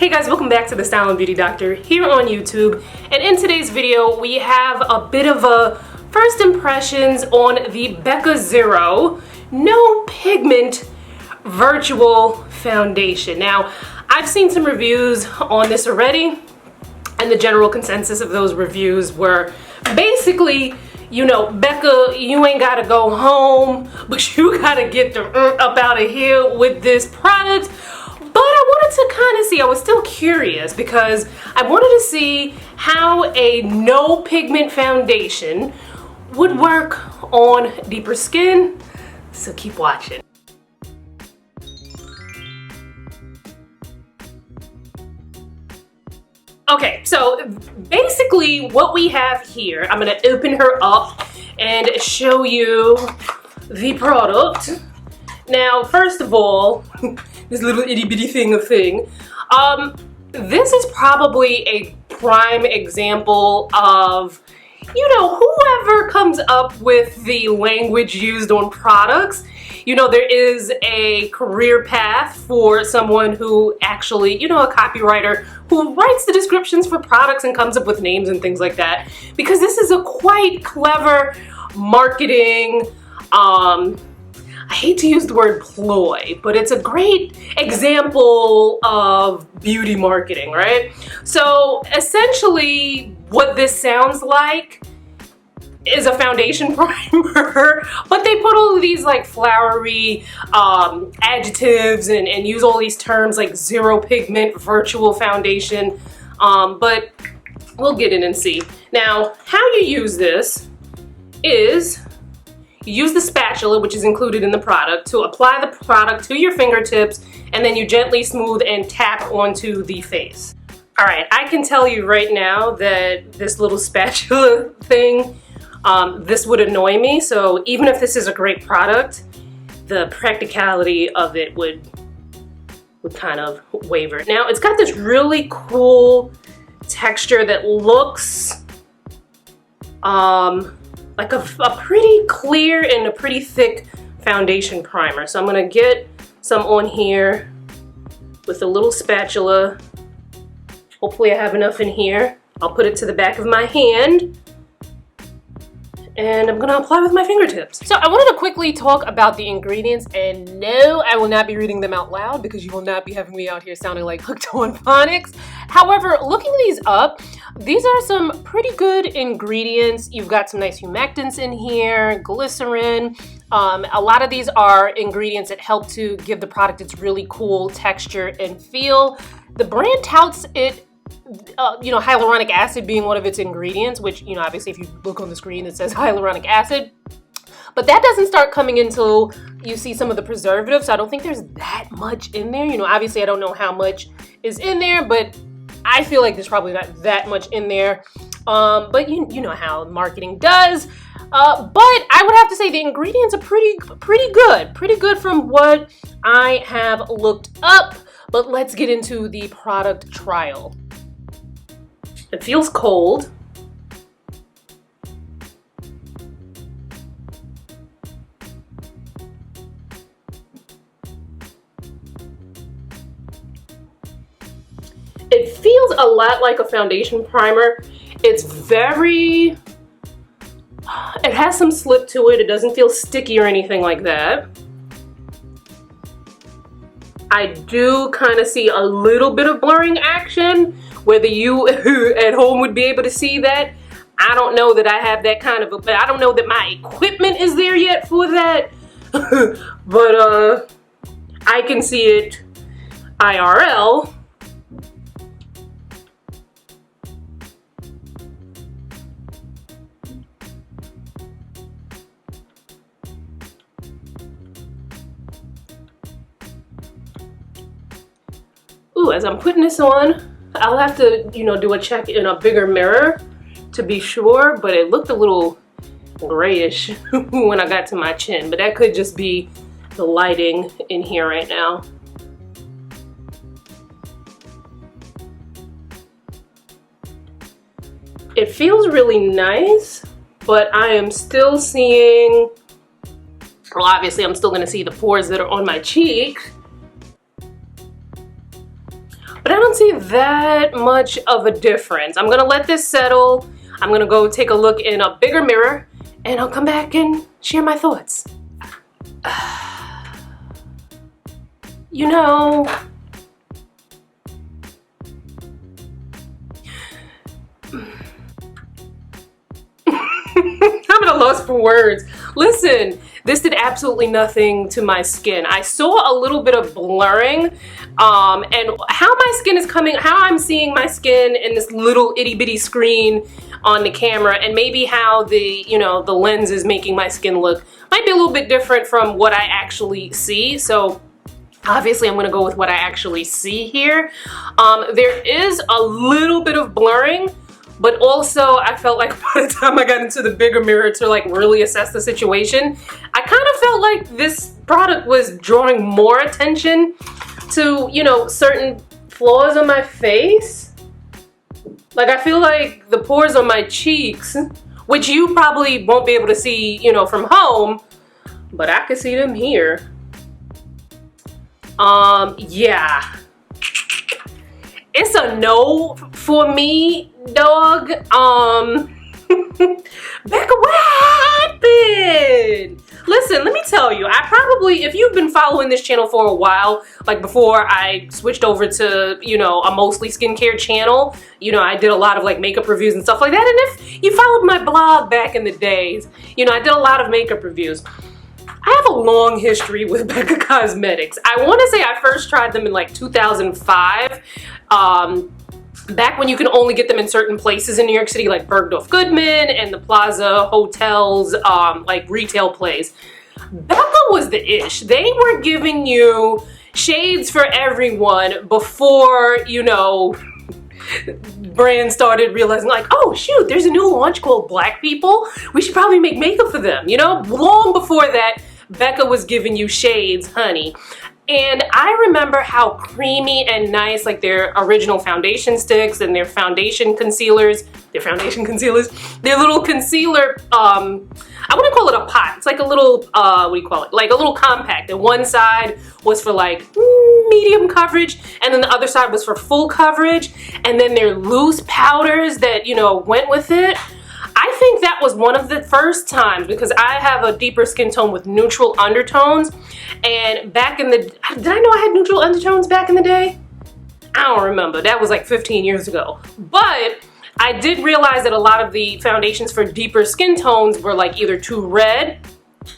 Hey guys, welcome back to the Style and Beauty Doctor here on YouTube. And in today's video, we have a bit of a first impressions on the BECCA Zero No Pigment Virtual Foundation. Now, I've seen some reviews on this already, and the general consensus of those reviews were basically, you know, BECCA, you ain't gotta go home, but you gotta get the up out of here with this product. But I wanted to kind of see, I was still curious because I wanted to see how a no pigment foundation would work on deeper skin, so keep watching. Okay, so basically what we have here, I'm gonna open her up and show you the product. Now, first of all, this little itty bitty thing. This is probably a prime example of, you know, whoever comes up with the language used on products. You know, there is a career path for someone who actually, you know, a copywriter who writes the descriptions for products and comes up with names and things like that. Because this is a quite clever marketing, I hate to use the word ploy, but it's a great example of beauty marketing, right? So essentially what this sounds like is a foundation primer, but they put all of these like flowery adjectives and use all these terms like zero pigment, virtual foundation, but we'll get in and see. Now, how you use this is you use the spatula, which is included in the product, to apply the product to your fingertips, and then you gently smooth and tap onto the face. All right, I can tell you right now that this little spatula thing, this would annoy me. So even if this is a great product, the practicality of it would kind of waver. Now, it's got this really cool texture that looks, like a pretty clear and a pretty thick foundation primer. So I'm gonna get some on here with a little spatula. Hopefully I have enough in here. I'll put it to the back of my hand, and I'm gonna apply with my fingertips. So I wanted to quickly talk about the ingredients, and no, I will not be reading them out loud because you will not be having me out here sounding like hooked on phonics. However, looking these up, these are some pretty good ingredients. You've got some nice humectants in here, glycerin. A lot of these are ingredients that help to give the product its really cool texture and feel. The brand touts it, you know, hyaluronic acid being one of its ingredients, which, you know, obviously if you look on the screen it says hyaluronic acid, but that doesn't start coming until you see some of the preservatives. So I don't think there's that much in there. You know, obviously I don't know how much is in there, but I feel like there's probably not that much in there. But you know how marketing does. But I would have to say the ingredients are pretty good from what I have looked up. But let's get into the product trial. It feels cold. It feels a lot like a foundation primer. It's very, it has some slip to it. It doesn't feel sticky or anything like that. I do kind of see a little bit of blurring action. Whether you at home would be able to see that, I don't know that I have that kind of, I don't know that my equipment is there yet for that. But I can see it IRL. Ooh, as I'm putting this on, I'll have to, you know, do a check in a bigger mirror to be sure, but it looked a little grayish when I got to my chin, but that could just be the lighting in here right now. It feels really nice, but I am still seeing, well, obviously I'm still gonna see the pores that are on my cheek. But I don't see really that much of a difference. I'm gonna let this settle. I'm gonna go take a look in a bigger mirror and I'll come back and share my thoughts. You know, I'm at a loss for words. Listen, this did absolutely nothing to my skin. I saw a little bit of blurring, and how my skin is coming, how I'm seeing my skin in this little itty bitty screen on the camera, and maybe how the, you know, the lens is making my skin look might be a little bit different from what I actually see. So obviously I'm gonna go with what I actually see here. There is a little bit of blurring, but also I felt like by the time I got into the bigger mirror to like really assess the situation, I kind of felt like this product was drawing more attention to, you know, certain flaws on my face. Like I feel like the pores on my cheeks, which you probably won't be able to see, you know, from home, but I can see them here. Yeah. It's a no for me, dog. Becca, what happened? Listen, let me tell you, I probably, if you've been following this channel for a while, like before I switched over to, you know, a mostly skincare channel, you know, I did a lot of like makeup reviews and stuff like that. And if you followed my blog back in the days, you know, I did a lot of makeup reviews. I have a long history with BECCA Cosmetics. I want to say I first tried them in like 2005. Back when you can only get them in certain places in New York City, like Bergdorf Goodman and the Plaza hotels, like retail plays. BECCA was the ish. They were giving you shades for everyone before, you know, brands started realizing like, oh shoot, there's a new launch called Black People. We should probably make makeup for them, you know? Long before that, BECCA was giving you shades, honey. And I remember how creamy and nice, like their original foundation sticks and their foundation concealers, their little concealer, I wouldn't call it a pot. It's like a little, what do you call it? Like a little compact. And one side was for like medium coverage, and then the other side was for full coverage. And then their loose powders that, you know, went with it. I think that was one of the first times, because I have a deeper skin tone with neutral undertones, and back in the, did I know I had neutral undertones back in the day? I don't remember. That was like 15 years ago. But I did realize that a lot of the foundations for deeper skin tones were like either too red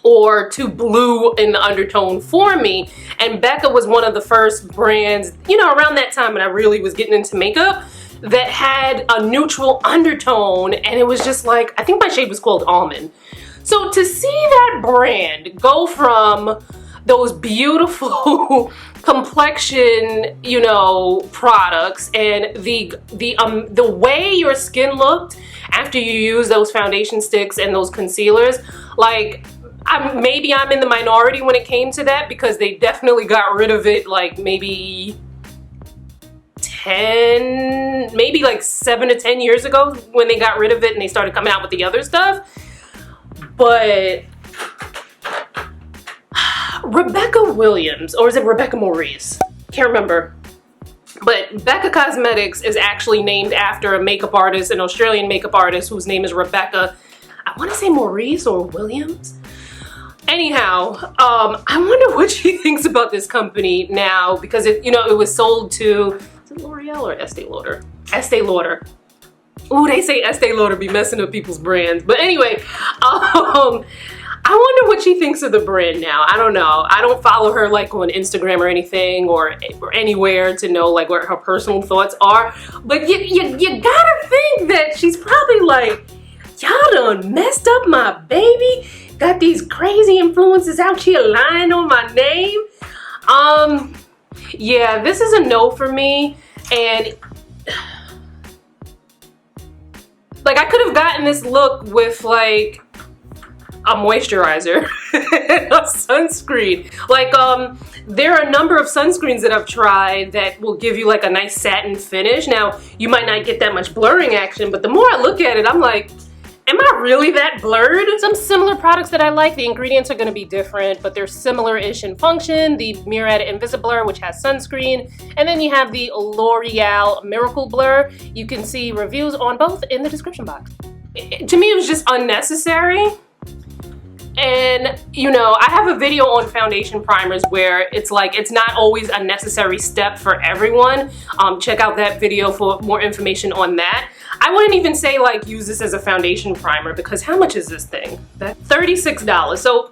or too blue in the undertone for me. And BECCA was one of the first brands, you know, around that time when I really was getting into makeup, that had a neutral undertone, and it was just like, I think my shade was called Almond. So to see that brand go from those beautiful complexion, you know, products, and the way your skin looked after you use those foundation sticks and those concealers, like, maybe I'm in the minority when it came to that, because they definitely got rid of it like maybe 10, maybe like 7 to 10 years ago when they got rid of it and they started coming out with the other stuff. But Rebecca Williams, or is it Rebecca Maurice? Can't remember. But BECCA Cosmetics is actually named after a makeup artist, an Australian makeup artist whose name is Rebecca, I want to say Maurice or Williams. Anyhow, I wonder what she thinks about this company now, because it, you know, it was sold to, is it L'Oreal or Estee Lauder? Estee Lauder. Ooh, they say Estee Lauder be messing up people's brands. But anyway, I wonder what she thinks of the brand now. I don't know. I don't follow her like on Instagram or anything, or anywhere to know like what her personal thoughts are. But you gotta think that she's probably like, y'all done messed up my baby. Got these crazy influences out here lying on my name. Yeah, this is a no for me. And like, I could have gotten this look with like a moisturizer, a sunscreen. Like, there are a number of sunscreens that I've tried that will give you like a nice satin finish. Now, you might not get that much blurring action, but the more I look at it, I'm like, Am I really that blurred? Some similar products that I like, the ingredients are gonna be different, but they're similar-ish in function. The Murad Invisiblur, which has sunscreen, and then you have the L'Oreal Miracle Blur. You can see reviews on both in the description box. To me, it was just unnecessary. And, you know, I have a video on foundation primers where it's like, it's not always a necessary step for everyone. Check out that video for more information on that. I wouldn't even say like use this as a foundation primer because how much is this thing? That's $36. So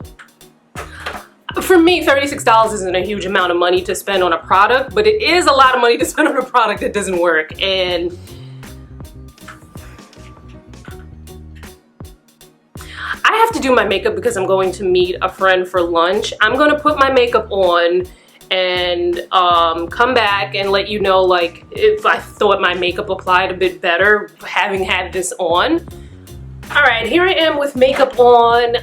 for me, $36 isn't a huge amount of money to spend on a product, but it is a lot of money to spend on a product that doesn't work. And I have to do my makeup because I'm going to meet a friend for lunch. I'm gonna put my makeup on and come back and let you know like if I thought my makeup applied a bit better having had this on. All right, here I am with makeup on.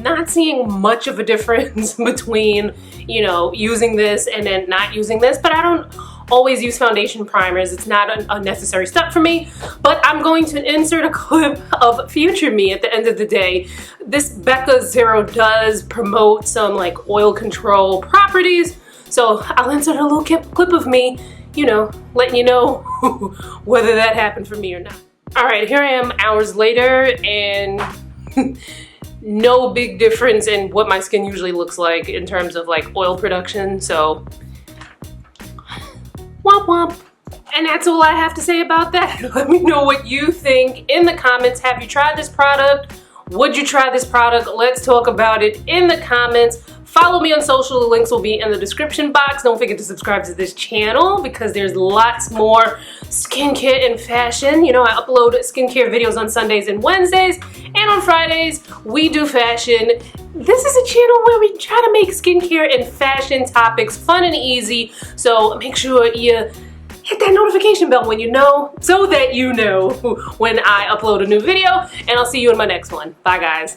Not seeing much of a difference between, you know, using this and then not using this, but I don't always use foundation primers. It's not a necessary step for me, but I'm going to insert a clip of future me at the end of the day. This BECCA Zero does promote some like oil control properties, so I'll insert a little clip of me, you know, letting you know whether that happened for me or not. All right, here I am hours later and no big difference in what my skin usually looks like in terms of like oil production, so womp womp. And that's all I have to say about that. Let me know what you think in the comments. Have you tried this product? Would you try this product? Let's talk about it in the comments. Follow me on social, the links will be in the description box. Don't forget to subscribe to this channel because there's lots more skincare and fashion. You know, I upload skincare videos on Sundays and Wednesdays, and on Fridays we do fashion. This is a channel where we try to make skincare and fashion topics fun and easy, so make sure you hit that notification bell when you know, so that you know when I upload a new video, and I'll see you in my next one. Bye guys.